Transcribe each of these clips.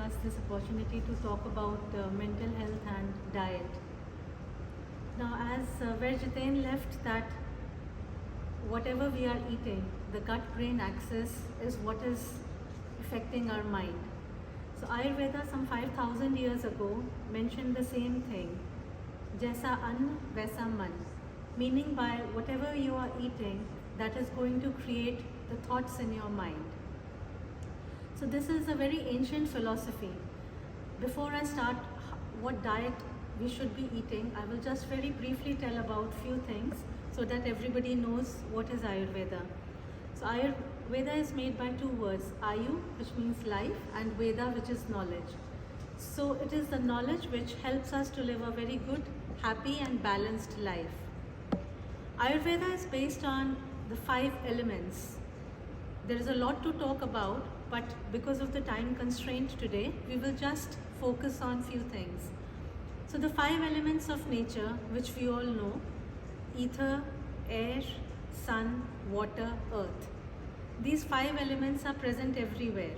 us this opportunity to talk about mental health and diet. Now, as Rajendra left that whatever we are eating, the gut-brain axis is what is affecting our mind. So Ayurveda some 5,000 years ago mentioned the same thing, Jaisa Ann, Vaisa Man, meaning by whatever you are eating, that is going to create the thoughts in your mind. So this is a very ancient philosophy. Before I start what diet we should be eating, I will just very briefly tell about few things so that everybody knows what is Ayurveda. So Ayurveda is made by two words, Ayu, which means life, and Veda, which is knowledge. So it is the knowledge which helps us to live a very good, happy and balanced life. Ayurveda is based on the 5 elements. There is a lot to talk about, but because of the time constraint today, we will just focus on few things. So the 5 elements of nature, which we all know, ether, air, sun, water, earth. These 5 elements are present everywhere.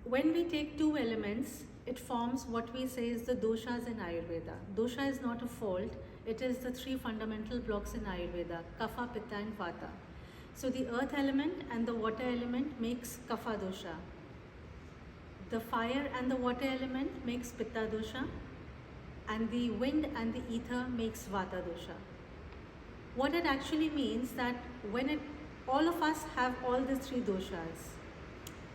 When we take 2 elements, it forms what we say is the doshas in Ayurveda. Dosha is not a fault, it is the 3 fundamental blocks in Ayurveda, Kapha, Pitta and Vata. So the earth element and the water element makes Kapha dosha. The fire and the water element makes Pitta dosha, and the wind and the ether makes Vata dosha. What it actually means that all of us have all the 3 doshas.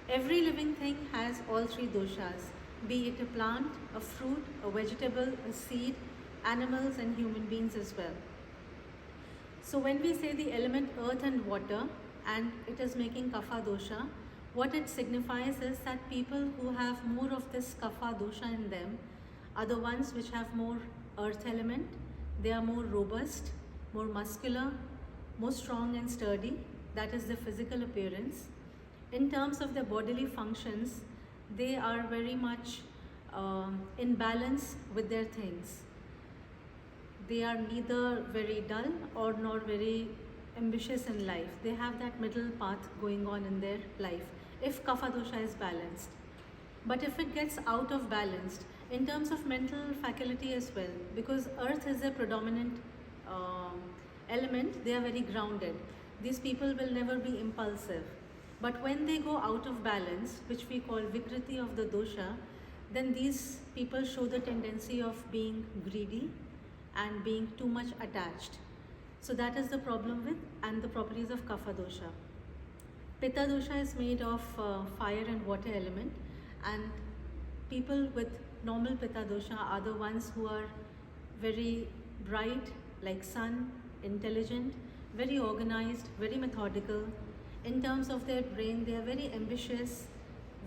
Every living thing has all 3 doshas, be it a plant, a fruit, a vegetable, a seed, animals and human beings as well. So when we say the element earth and water and it is making Kapha dosha, what it signifies is that people who have more of this Kapha dosha in them are the ones which have more earth element. They are more robust, more muscular, more strong and sturdy. That is the physical appearance. In terms of their bodily functions, they are very much in balance with their things. They are neither very dull or nor very ambitious in life. They have that middle path going on in their life if Kapha dosha is balanced. But if it gets out of balance, in terms of mental faculty as well, because earth is a predominant element, they are very grounded. These people will never be impulsive. But when they go out of balance, which we call Vikriti of the dosha, then these people show the tendency of being greedy and being too much attached. So that is the problem with and the properties of Kapha dosha. Pitta dosha is made of fire and water element, and people with normal Pitta dosha are the ones who are very bright, like sun, intelligent, very organized, very methodical. In terms of their brain, they are very ambitious,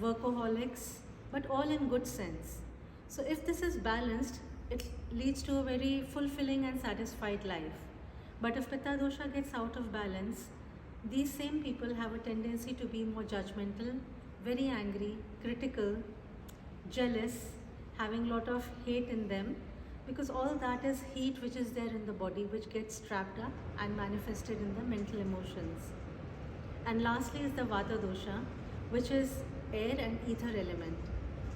workaholics, but all in good sense. So if this is balanced, it leads to a very fulfilling and satisfied life. But if Pitta dosha gets out of balance, these same people have a tendency to be more judgmental, very angry, critical, jealous, having a lot of hate in them, because all that is heat which is there in the body, which gets trapped up and manifested in the mental emotions. And lastly is the Vata dosha, which is air and ether element.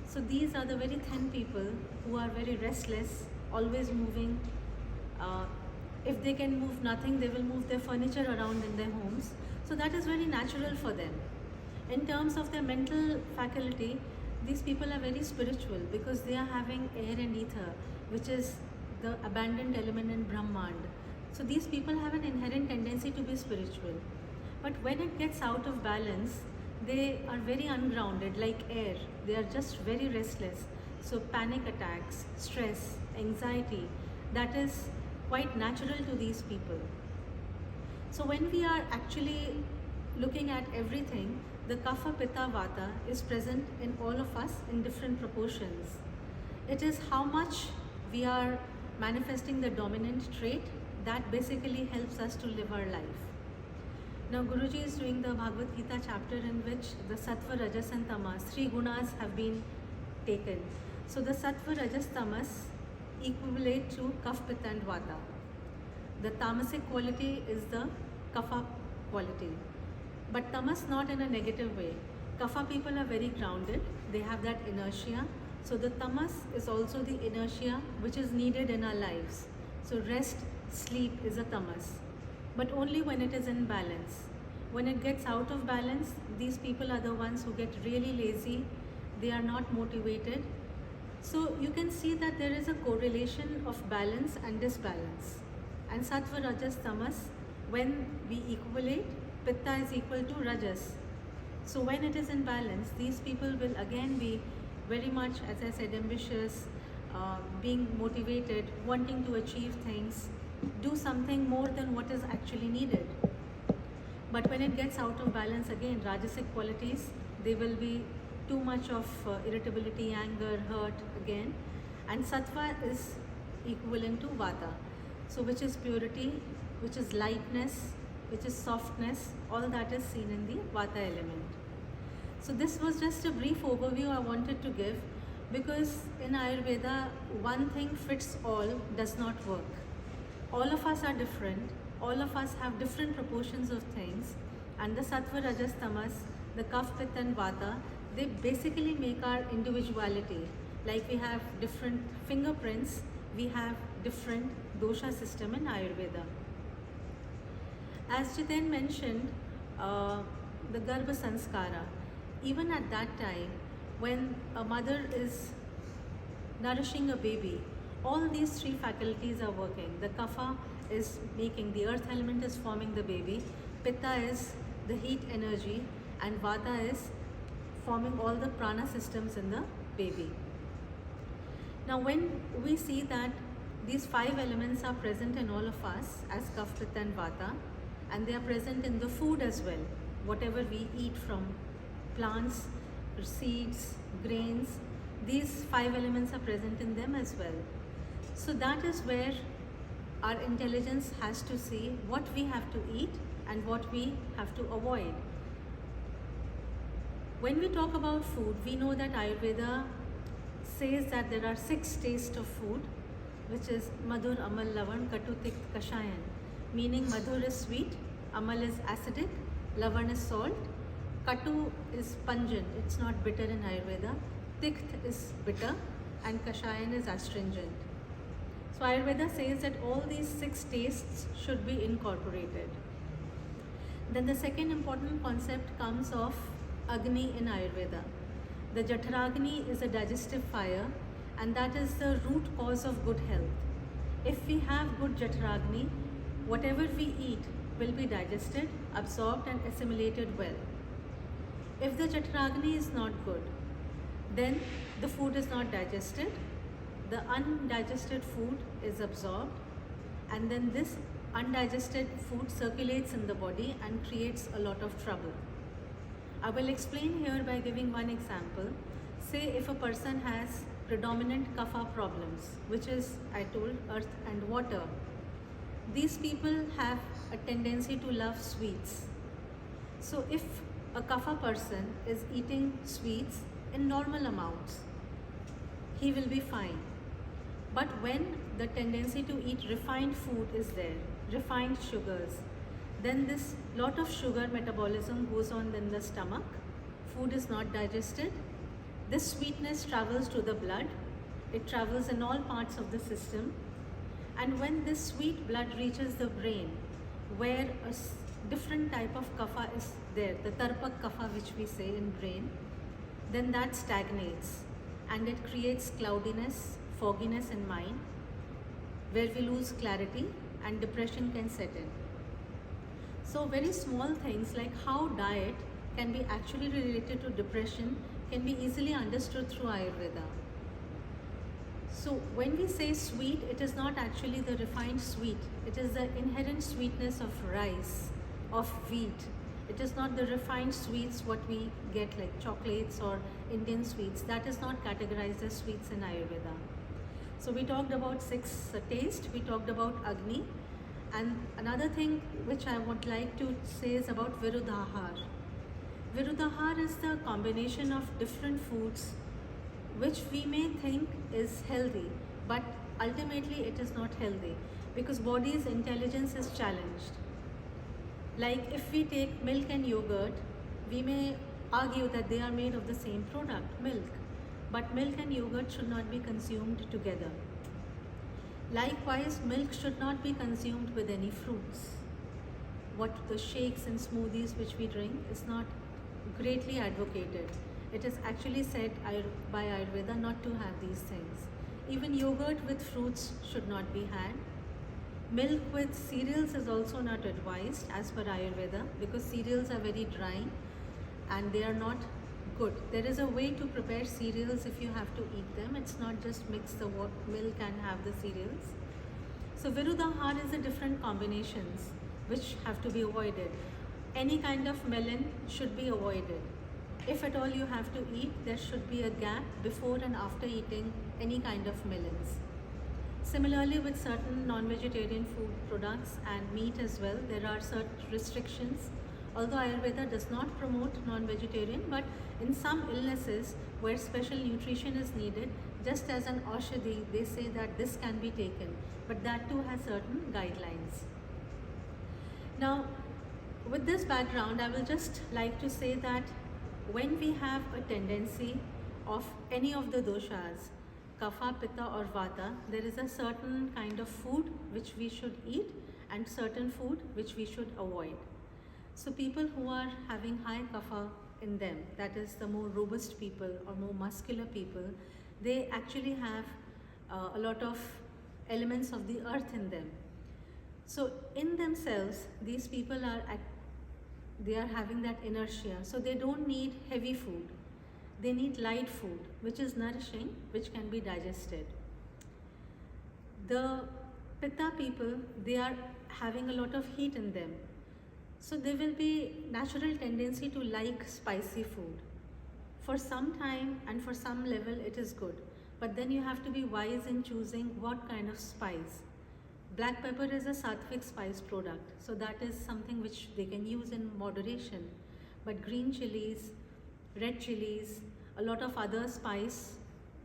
So these are the very thin people who are very restless, always moving. If they can move nothing, they will move their furniture around in their homes. So that is very natural for them. In terms of their mental faculty, these people are very spiritual because they are having air and ether, which is the abandoned element in Brahmand. So these people have an inherent tendency to be spiritual. But when it gets out of balance, they are very ungrounded, like air. They are just very restless. So panic attacks, stress, anxiety, that is quite natural to these people. So when we are actually looking at everything, the Kapha, Pitta, Vata is present in all of us in different proportions. It is how much we are manifesting the dominant trait that basically helps us to live our life. Now Guruji is doing the Bhagavad Gita chapter in which the Sattva, Rajas and Tamas, 3 gunas have been taken. So the Sattva, Rajas, Tamas equivalent to Kapha, Pitta and Vata. The tamasic quality is the Kapha quality. But tamas not in a negative way. Kapha people are very grounded, they have that inertia. So the tamas is also the inertia which is needed in our lives. So rest, sleep is a tamas, but only when it is in balance. When it gets out of balance, these people are the ones who get really lazy, they are not motivated. So you can see that there is a correlation of balance and disbalance. And sattva, rajas, tamas, when we equate, pitta is equal to rajas. So when it is in balance, these people will again be very much, as I said, ambitious, being motivated, wanting to achieve things, do something more than what is actually needed. But when it gets out of balance, again, rajasic qualities, they will be too much of irritability, anger, hurt again. And sattva is equivalent to vata, so which is purity, which is lightness, which is softness, all that is seen in the vata element. So this was just a brief overview I wanted to give, because in Ayurveda, one thing fits all does not work. All of us are different, all of us have different proportions of things, and the sattva, rajas, tamas, the kapha, pitta and vata, they basically make our individuality. Like we have different fingerprints, we have different dosha system in Ayurveda. As Jiten mentioned, the Garbha Sanskara, even at that time, when a mother is nourishing a baby, all these three faculties are working. The Kapha is making, the earth element is forming the baby, Pitta is the heat energy, and Vata is forming all the prana systems in the baby. Now when we see that these five elements are present in all of us as Kapha, Pitta and Vata, and they are present in the food as well, whatever we eat from plants, seeds, grains, these five elements are present in them as well. So that is where our intelligence has to see what we have to eat and what we have to avoid. When we talk about food, we know that Ayurveda says that there are 6 tastes of food, which is Madhur, Amal, Lavan, Katu, Tikt, Kashayan. Meaning Madhur is sweet, Amal is acidic, Lavan is salt, Katu is pungent, it's not bitter in Ayurveda, Tikt is bitter, and Kashayan is astringent. So Ayurveda says that all these 6 tastes should be incorporated. Then the second important concept comes of Agni in Ayurveda. The Jaఠragni is a digestive fire, and that is the root cause of good health. If we have good Jaఠragni, whatever we eat will be digested, absorbed and assimilated well. If the Jaఠragni is not good, then the food is not digested, the undigested food is absorbed, and then this undigested food circulates in the body and creates a lot of trouble. I will explain here by giving one example. Say if a person has predominant kapha problems, which is, I told, earth and water. These people have a tendency to love sweets. So if a kapha person is eating sweets in normal amounts, he will be fine. But when the tendency to eat refined food is there, refined sugars, then this lot of sugar metabolism goes on in the stomach, food is not digested, this sweetness travels to the blood, it travels in all parts of the system, and when this sweet blood reaches the brain, where a different type of kapha is there, the tarpak kapha which we say in brain, then that stagnates and it creates cloudiness, fogginess in mind, where we lose clarity and depression can set in. So very small things like how diet can be actually related to depression can be easily understood through Ayurveda. So when we say sweet, it is not actually the refined sweet, it is the inherent sweetness of rice, of wheat. It is not the refined sweets what we get like chocolates or Indian sweets. That is not categorized as sweets in Ayurveda. So we talked about 6 tastes, we talked about Agni, and another thing which I would like to say is about Virudhahar. Virudhahar is the combination of different foods which we may think is healthy, but ultimately it is not healthy because body's intelligence is challenged. Like if we take milk and yogurt, we may argue that they are made of the same product, milk. But milk and yogurt should not be consumed together. Likewise, milk should not be consumed with any fruits. What the shakes and smoothies which we drink is not greatly advocated. It is actually said by Ayurveda not to have these things. Even yogurt with fruits should not be had. Milk with cereals is also not advised as per Ayurveda, because cereals are very dry and they are not good. There is a way to prepare cereals if you have to eat them. It's not just mix the milk and have the cereals. So Virudahar is the different combinations which have to be avoided. Any kind of melon should be avoided. If at all you have to eat, there should be a gap before and after eating any kind of melons. Similarly, with certain non-vegetarian food products and meat as well, there are certain restrictions. Although Ayurveda does not promote non-vegetarian, but in some illnesses where special nutrition is needed, just as an aushadhi, they say that this can be taken, but that too has certain guidelines. Now, with this background, I will just like to say that when we have a tendency of any of the doshas, Kapha, Pitta or Vata, there is a certain kind of food which we should eat and certain food which we should avoid. So people who are having high Kapha in them, that is the more robust people or more muscular people, they actually have a lot of elements of the earth in them. So in themselves, these people they are having that inertia, so they don't need heavy food. They need light food, which is nourishing, which can be digested. The Pitta people, they are having a lot of heat in them. So there will be natural tendency to like spicy food. For some time and for some level it is good. But then you have to be wise in choosing what kind of spice. Black pepper is a sattvic spice product. So that is something which they can use in moderation. But green chilies, red chilies, a lot of other spice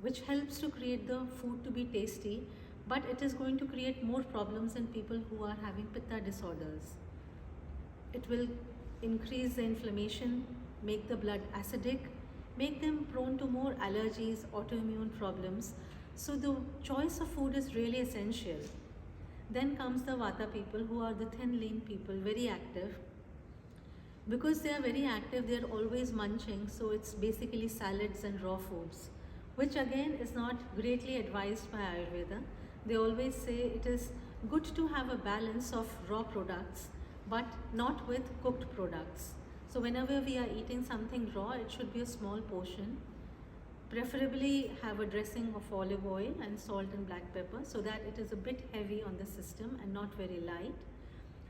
which helps to create the food to be tasty, but it is going to create more problems in people who are having Pitta disorders. It will increase the inflammation, make the blood acidic, make them prone to more allergies, autoimmune problems. So the choice of food is really essential. Then comes the Vata people, who are the thin, lean people, very active. Because they are very active, they are always munching, so it's basically salads and raw foods, which again is not greatly advised by Ayurveda. They always say it is good to have a balance of raw products, but not with cooked products. So whenever we are eating something raw, it should be a small portion. Preferably have a dressing of olive oil and salt and black pepper, so that it is a bit heavy on the system and not very light.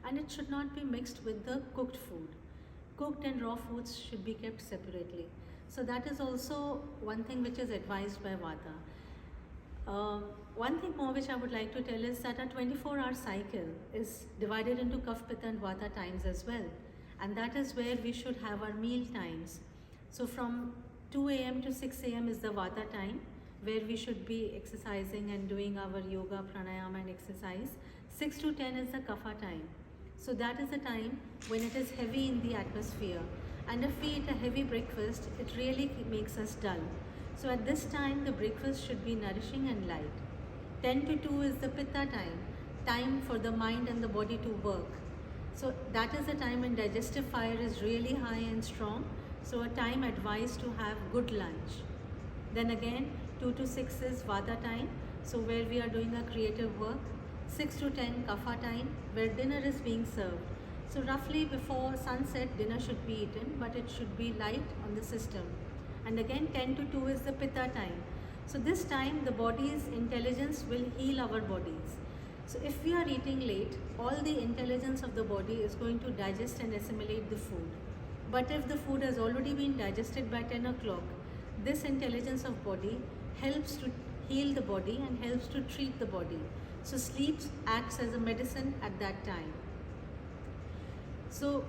And it should not be mixed with the cooked food. Cooked and raw foods should be kept separately. So that is also one thing which is advised by Vata. One thing more which I would like to tell is that our 24-hour cycle is divided into Kapha, Pitta and Vata times as well. And that is where we should have our meal times. So from 2 a.m. to 6 a.m. is the Vata time, where we should be exercising and doing our yoga, pranayama and exercise. 6 to 10 is the Kapha time. So that is the time when it is heavy in the atmosphere. And if we eat a heavy breakfast, it really makes us dull. So at this time, the breakfast should be nourishing and light. 10 to 2 is the Pitta time, time for the mind and the body to work. So that is the time when digestive fire is really high and strong. So a time advised to have good lunch. Then again, 2 to 6 is Vata time, so where we are doing a creative work. 6 to 10 Kapha time, where dinner is being served. So roughly before sunset, dinner should be eaten, but it should be light on the system. And again, 10 to 2 is the Pitta time. So this time, the body's intelligence will heal our bodies. So if we are eating late, all the intelligence of the body is going to digest and assimilate the food. But if the food has already been digested by 10 o'clock, this intelligence of body helps to heal the body and helps to treat the body. So sleep acts as a medicine at that time. So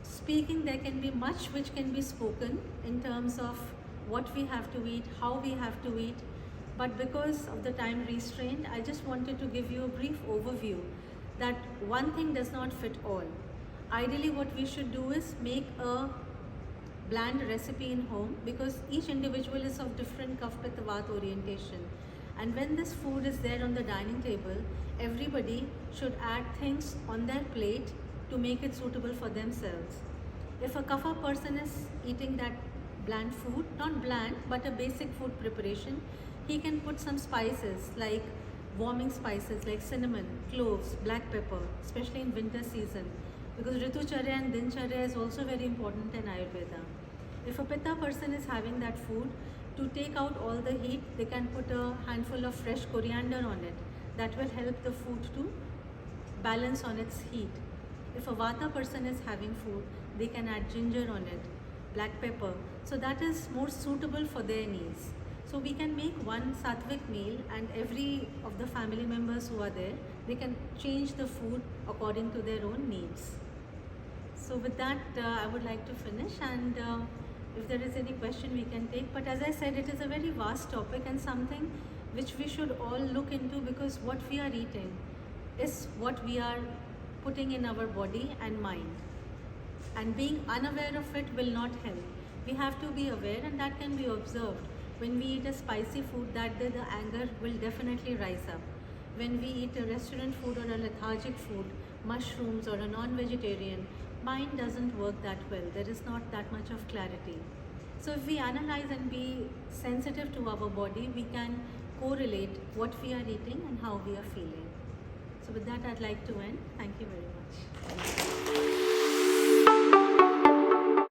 speaking, there can be much which can be spoken in terms of what we have to eat, how we have to eat. But because of the time restraint, I just wanted to give you a brief overview that one thing does not fit all. Ideally, what we should do is make a bland recipe in home, because each individual is of different Kapha Pitta Vata orientation. And when this food is there on the dining table, everybody should add things on their plate to make it suitable for themselves. If a Kapha person is eating that bland food, not bland but a basic food preparation, he can put some spices like warming spices like cinnamon, cloves, black pepper, especially in winter season, because Ritucharya and Dincharya is also very important in Ayurveda. If a Pitta person is having that food, to take out all the heat, they can put a handful of fresh coriander on it. That will help the food to balance on its heat. If a Vata person is having food, they can add ginger on it, black pepper. So that is more suitable for their needs. So we can make one sattvic meal, and every of the family members who are there, they can change the food according to their own needs. So with that, I would like to finish, and if there is any question we can take. But as I said, it is a very vast topic and something which we should all look into, because what we are eating is what we are putting in our body and mind. And being unaware of it will not help. We have to be aware, and that can be observed. When we eat a spicy food, that day the anger will definitely rise up. When we eat a restaurant food or a lethargic food, mushrooms or a non-vegetarian, mind doesn't work that well. There is not that much of clarity. So if we analyze and be sensitive to our body, we can correlate what we are eating and how we are feeling. So with that, I'd like to end. Thank you very much.